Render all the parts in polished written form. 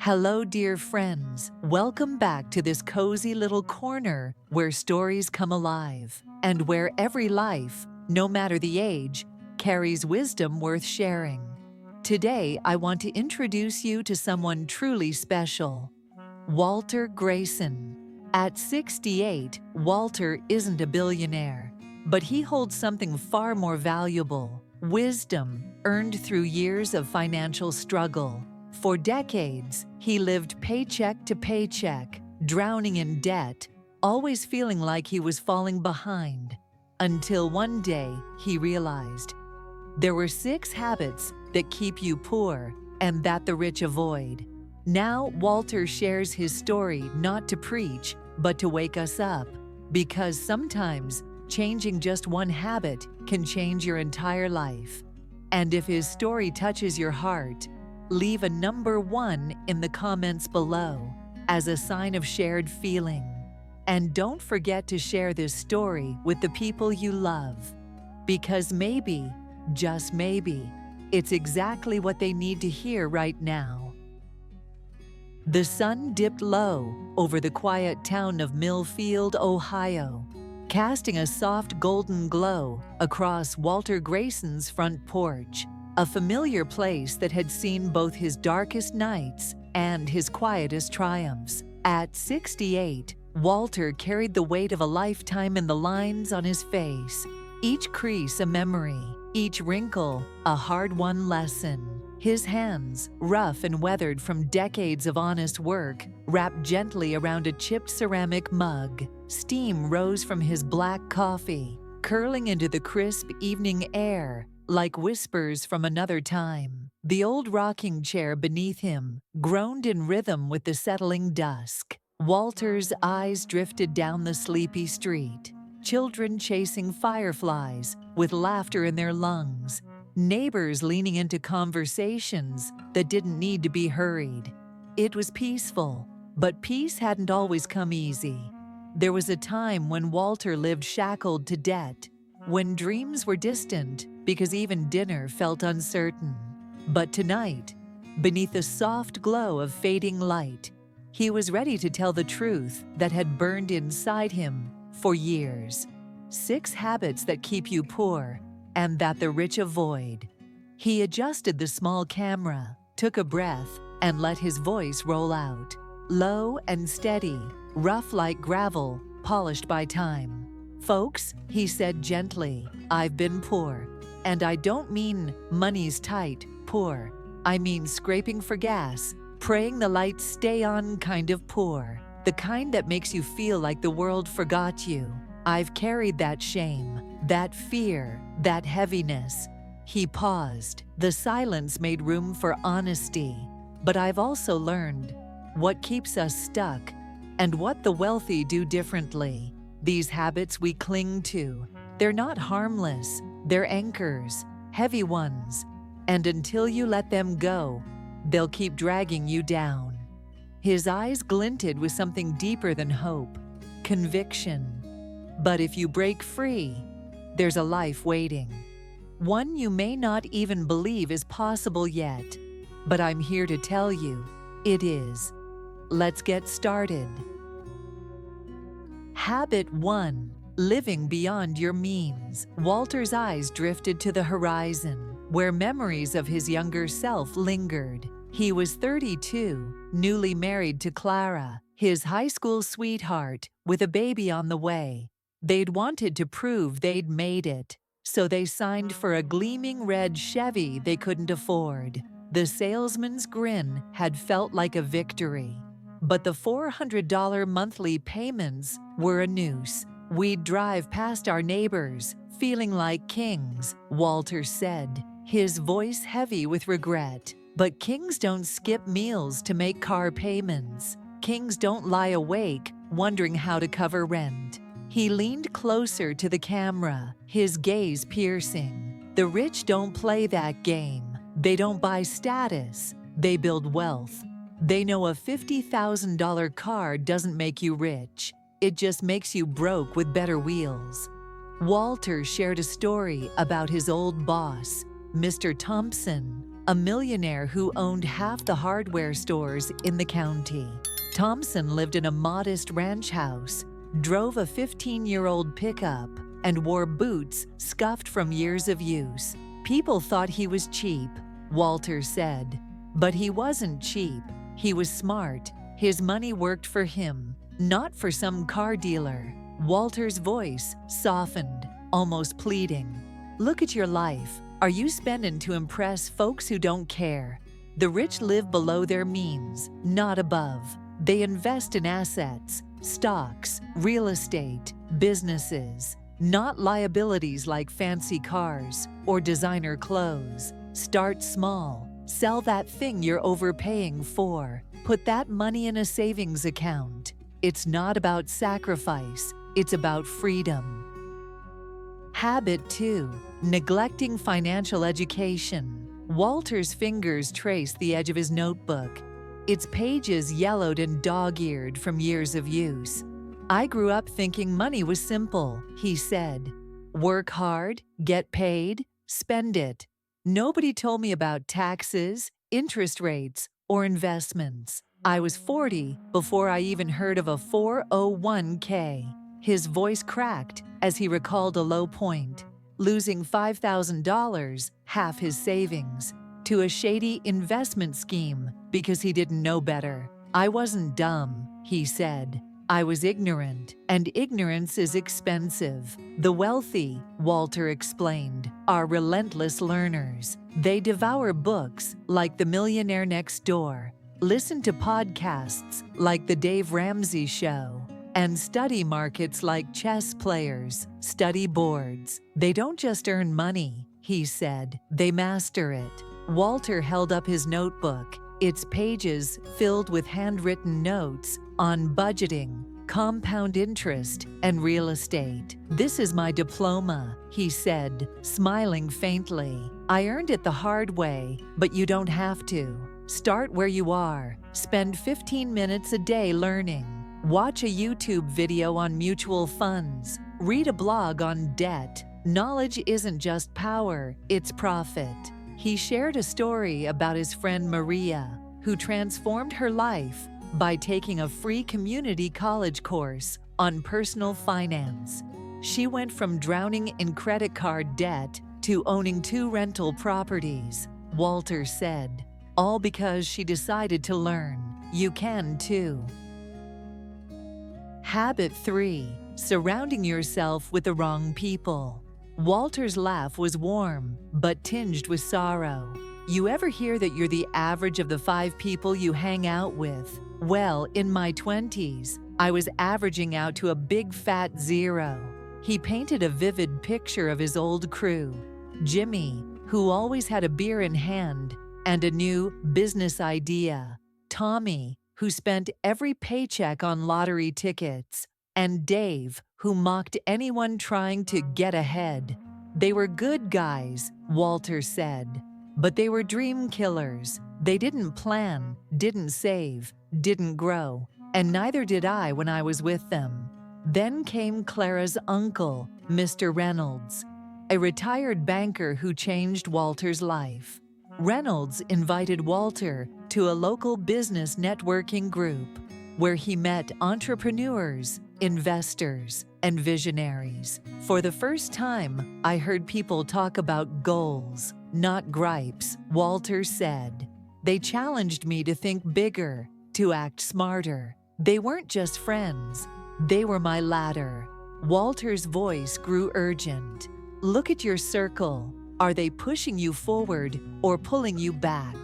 Hello, dear friends. Welcome back to this cozy little corner where stories come alive and where every life, no matter the age, carries wisdom worth sharing. Today, I want to introduce you to someone truly special, Walter Grayson. At 68, Walter isn't a billionaire, but he holds something far more valuable: wisdom earned through years of financial struggle. For decades, he lived paycheck to paycheck, drowning in debt, always feeling like he was falling behind. Until one day, he realized there were 6 habits that keep you poor and that the rich avoid. Now, Walter shares his story not to preach, but to wake us up, because sometimes changing just one habit can change your entire life. And if his story touches your heart, leave a number 1 in the comments below as a sign of shared feeling. And don't forget to share this story with the people you love, because maybe, just maybe, it's exactly what they need to hear right now. The sun dipped low over the quiet town of Millfield, Ohio, casting a soft golden glow across Walter Grayson's front porch, a familiar place that had seen both his darkest nights and his quietest triumphs. At 68, Walter carried the weight of a lifetime in the lines on his face, each crease a memory, each wrinkle a hard-won lesson. His hands, rough and weathered from decades of honest work, wrapped gently around a chipped ceramic mug. Steam rose from his black coffee, curling into the crisp evening air like whispers from another time. The old rocking chair beneath him groaned in rhythm with the settling dusk. Walter's eyes drifted down the sleepy street, children chasing fireflies with laughter in their lungs, neighbors leaning into conversations that didn't need to be hurried. It was peaceful, but peace hadn't always come easy. There was a time when Walter lived shackled to debt, when dreams were distant because even dinner felt uncertain. But tonight, beneath the soft glow of fading light, he was ready to tell the truth that had burned inside him for years. 6 habits that keep you poor and that the rich avoid. He adjusted the small camera, took a breath, and let his voice roll out. Low and steady, rough like gravel, polished by time. "Folks," he said gently, "I've been poor. And I don't mean money's tight, poor. I mean scraping for gas, praying the lights stay on kind of poor. The kind that makes you feel like the world forgot you. I've carried that shame, that fear, that heaviness." He paused. The silence made room for honesty. "But I've also learned what keeps us stuck and what the wealthy do differently. These habits we cling to, they're not harmless. They're anchors, heavy ones, and until you let them go, they'll keep dragging you down." His eyes glinted with something deeper than hope, conviction. But if you break free, there's a life waiting. One you may not even believe is possible yet, but I'm here to tell you, it is. Let's get started. Habit 1. Living beyond your means. Walter's eyes drifted to the horizon, where memories of his younger self lingered. He was 32, newly married to Clara, his high school sweetheart, with a baby on the way. They'd wanted to prove they'd made it, so they signed for a gleaming red Chevy they couldn't afford. The salesman's grin had felt like a victory, but the $400 monthly payments were a noose. "We'd drive past our neighbors, feeling like kings," Walter said, his voice heavy with regret. "But kings don't skip meals to make car payments. Kings don't lie awake wondering how to cover rent." He leaned closer to the camera, his gaze piercing. "The rich don't play that game. They don't buy status. They build wealth. They know a $50,000 car doesn't make you rich. It just makes you broke with better wheels." Walter shared a story about his old boss, Mr. Thompson, a millionaire who owned half the hardware stores in the county. Thompson lived in a modest ranch house, drove a 15-year-old pickup, and wore boots scuffed from years of use. People thought he was cheap, Walter said. But he wasn't cheap. He was smart. His money worked for him, not for some car dealer. Walter's voice softened, almost pleading. Look at your life. Are you spending to impress folks who don't care? The rich live below their means, not above. They invest in assets, stocks, real estate, businesses, not liabilities like fancy cars or designer clothes. Start small. Sell that thing you're overpaying for. Put that money in a savings account. It's not about sacrifice, it's about freedom. Habit 2. Neglecting financial education. Walter's fingers traced the edge of his notebook, its pages yellowed and dog-eared from years of use. I grew up thinking money was simple, he said. Work hard, get paid, spend it. Nobody told me about taxes, interest rates, or investments. I was 40 before I even heard of a 401k. His voice cracked as he recalled a low point, losing $5,000, half his savings, to a shady investment scheme because he didn't know better. I wasn't dumb, he said. I was ignorant, and ignorance is expensive. The wealthy, Walter explained, are relentless learners. They devour books like The Millionaire Next Door, listen to podcasts like The Dave Ramsey Show, and study markets like chess players, study boards. They don't just earn money, he said, they master it. Walter held up his notebook, its pages filled with handwritten notes on budgeting, compound interest, and real estate. This is my diploma, he said, smiling faintly. I earned it the hard way, but you don't have to. Start where you are. Spend 15 minutes a day learning. Watch a YouTube video on mutual funds. Read a blog on debt. Knowledge isn't just power, it's profit. He shared a story about his friend Maria, who transformed her life by taking a free community college course on personal finance. She went from drowning in credit card debt to owning 2 rental properties, Walter said, all because she decided to learn. You can too. Habit 3. Surrounding yourself with the wrong people. Walter's laugh was warm, but tinged with sorrow. You ever hear that you're the average of the 5 people you hang out with? Well, in my 20s, I was averaging out to a big fat 0. He painted a vivid picture of his old crew. Jimmy, who always had a beer in hand and a new business idea. Tommy, who spent every paycheck on lottery tickets. And Dave, who mocked anyone trying to get ahead. They were good guys, Walter said, but they were dream killers. They didn't plan, didn't save, didn't grow, and neither did I when I was with them. Then came Clara's uncle, Mr. Reynolds, a retired banker who changed Walter's life. Reynolds invited Walter to a local business networking group where he met entrepreneurs, investors, and visionaries. For the first time, I heard people talk about goals, not gripes, Walter said. They challenged me to think bigger, to act smarter. They weren't just friends, they were my ladder. Walter's voice grew urgent. Look at your circle. Are they pushing you forward or pulling you back?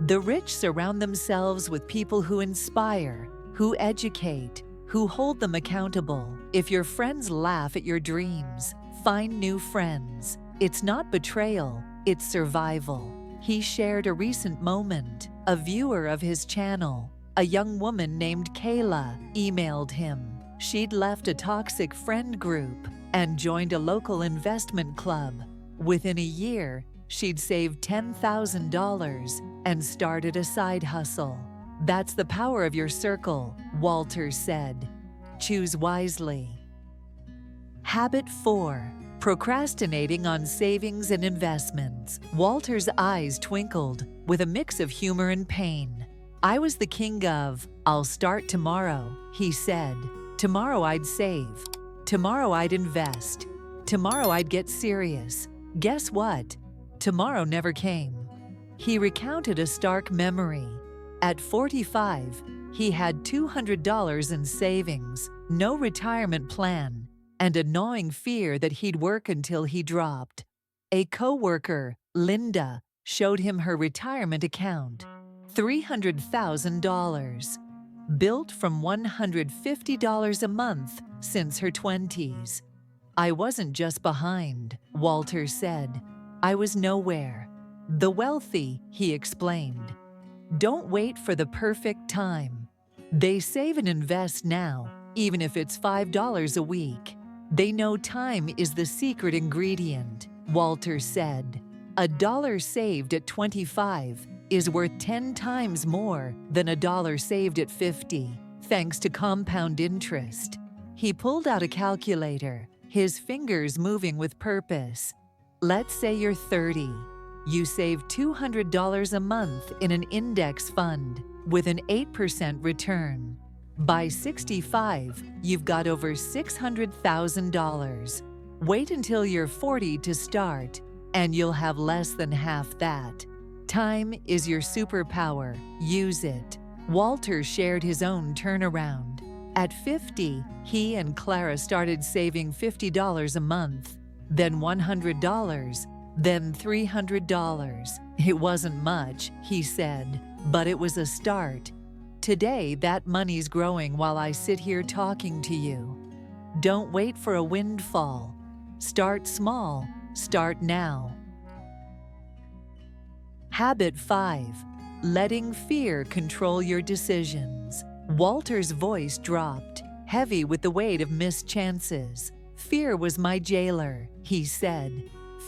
The rich surround themselves with people who inspire, who educate, who hold them accountable. If your friends laugh at your dreams, find new friends. It's not betrayal, it's survival. He shared a recent moment. A viewer of his channel, a young woman named Kayla, emailed him. She'd left a toxic friend group and joined a local investment club. Within a year, she'd saved $10,000 and started a side hustle. That's the power of your circle, Walter said. Choose wisely. Habit 4. Procrastinating on savings and investments, Walter's eyes twinkled with a mix of humor and pain. I was the king of, "I'll start tomorrow," he said. Tomorrow I'd save. Tomorrow I'd invest. Tomorrow I'd get serious. Guess what? Tomorrow never came. He recounted a stark memory. At 45, he had $200 in savings, no retirement plan, and a gnawing fear that he'd work until he dropped. A coworker, Linda, showed him her retirement account. $300,000. Built from $150 a month since her 20s. I wasn't just behind, Walter said. I was nowhere. The wealthy, he explained, don't wait for the perfect time. They save and invest now, even if it's $5 a week. They know time is the secret ingredient, Walter said. $1 saved at 25 is worth 10 times more than $1 saved at 50, thanks to compound interest. He pulled out a calculator, his fingers moving with purpose. Let's say you're 30. You save $200 a month in an index fund with an 8% return. By 65, you've got over $600,000. Wait until you're 40 to start, and you'll have less than half that. Time is your superpower. Use it. Walter shared his own turnaround. At 50, he and Clara started saving $50 a month, then $100, then $300. It wasn't much, he said, but it was a start. Today, that money's growing while I sit here talking to you. Don't wait for a windfall. Start small. Start now. Habit 5. Letting fear control your decisions. Walter's voice dropped, heavy with the weight of missed chances. Fear was my jailer, he said.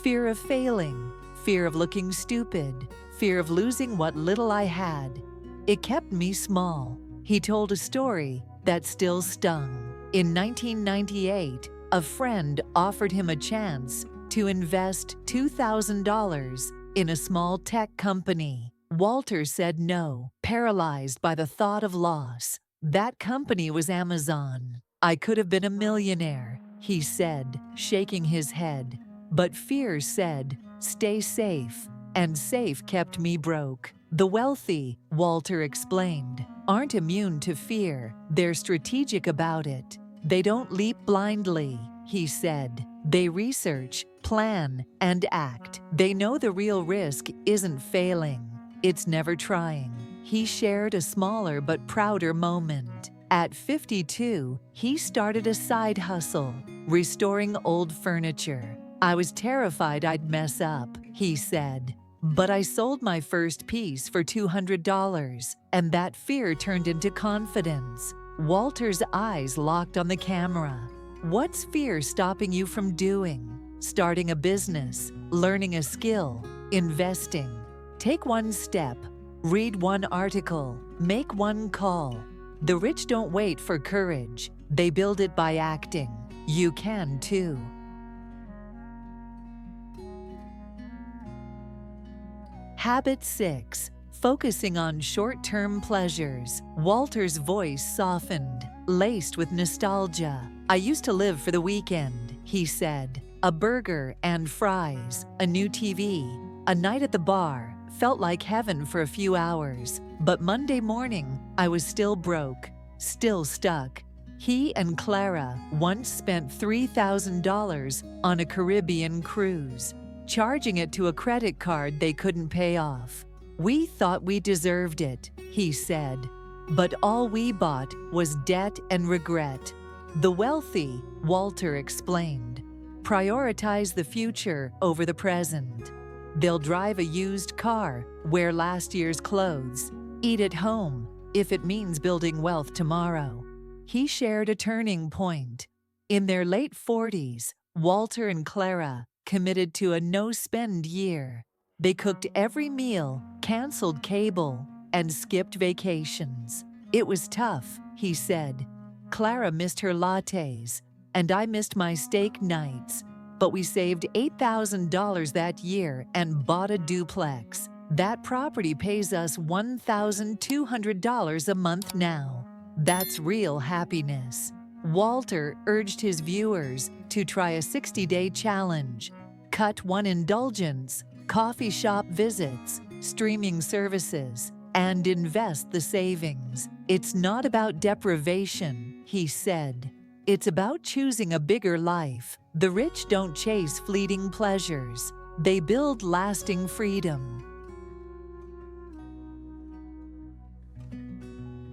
Fear of failing, fear of looking stupid, fear of losing what little I had. It kept me small. He told a story that still stung. In 1998, a friend offered him a chance to invest $2,000 in a small tech company. Walter said no, paralyzed by the thought of loss. That company was Amazon. I could have been a millionaire, he said, shaking his head. But fear said, stay safe, and safe kept me broke. The wealthy, Walter explained, aren't immune to fear. They're strategic about it. They don't leap blindly, he said. They research, plan, and act. They know the real risk isn't failing. It's never trying. He shared a smaller but prouder moment. At 52, he started a side hustle, restoring old furniture. I was terrified I'd mess up, he said. But I sold my first piece for $200, and that fear turned into confidence. Walter's eyes locked on the camera. What's fear stopping you from doing? Starting a business, learning a skill, investing. Take one step, read one article, make one call. The rich don't wait for courage. They build it by acting. You can too. Habit 6. Focusing on short-term pleasures. Walter's voice softened, laced with nostalgia. I used to live for the weekend, he said. A burger and fries, a new TV, a night at the bar felt like heaven for a few hours. But Monday morning, I was still broke, still stuck. He and Clara once spent $3,000 on a Caribbean cruise, charging it to a credit card they couldn't pay off. We thought we deserved it, he said, but all we bought was debt and regret. The wealthy, Walter explained, prioritize the future over the present. They'll drive a used car, wear last year's clothes, eat at home, if it means building wealth tomorrow. He shared a turning point. In their late 40s, Walter and Clara committed to a no-spend year. They cooked every meal, canceled cable, and skipped vacations. It was tough, he said. Clara missed her lattes, and I missed my steak nights. but we saved $8,000 that year and bought a duplex. That property pays us $1,200 a month now. That's real happiness. Walter urged his viewers to try a 60-day challenge. Cut one indulgence, coffee shop visits, streaming services, and invest the savings. It's not about deprivation, he said. It's about choosing a bigger life. The rich don't chase fleeting pleasures. They build lasting freedom.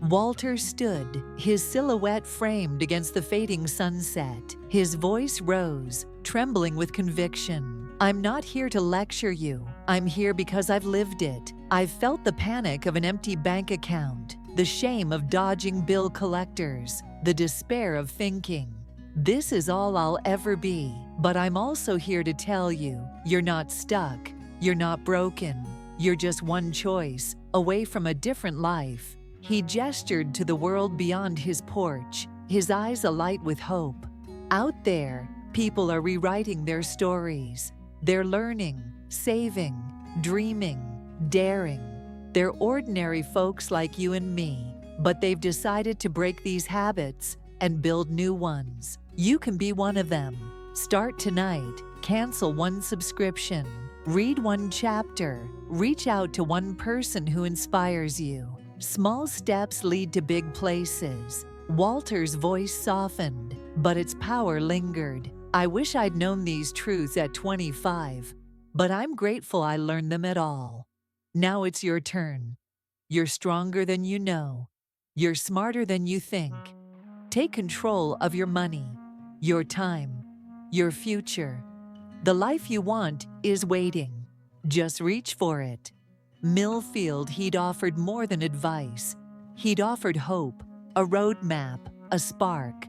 Walter stood, his silhouette framed against the fading sunset. His voice rose, trembling with conviction. I'm not here to lecture you. I'm here because I've lived it. I've felt the panic of an empty bank account, the shame of dodging bill collectors, the despair of thinking, this is all I'll ever be. But I'm also here to tell you, you're not stuck. You're not broken. You're just one choice away from a different life. He gestured to the world beyond his porch, his eyes alight with hope. Out there, people are rewriting their stories. They're learning, saving, dreaming, daring. They're ordinary folks like you and me, but they've decided to break these habits and build new ones. You can be one of them. Start tonight. Cancel one subscription. Read one chapter. Reach out to one person who inspires you. Small steps lead to big places. Walter's voice softened, but its power lingered. I wish I'd known these truths at 25, but I'm grateful I learned them at all. Now it's your turn. You're stronger than you know. You're smarter than you think. Take control of your money, your time, your future. The life you want is waiting. Just reach for it. Millfield, he'd offered more than advice. He'd offered hope, a roadmap, a spark.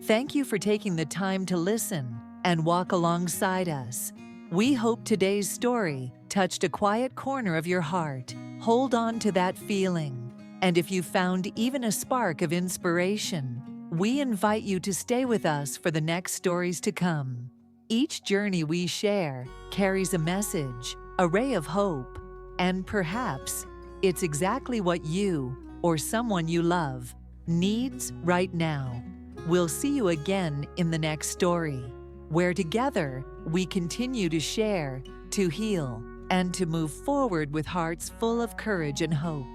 Thank you for taking the time to listen and walk alongside us. We hope today's story touched a quiet corner of your heart. Hold on to that feeling. And if you found even a spark of inspiration, we invite you to stay with us for the next stories to come. Each journey we share carries a message, a ray of hope, and perhaps it's exactly what you or someone you love needs right now. We'll see you again in the next story, where together we continue to share, to heal, and to move forward with hearts full of courage and hope.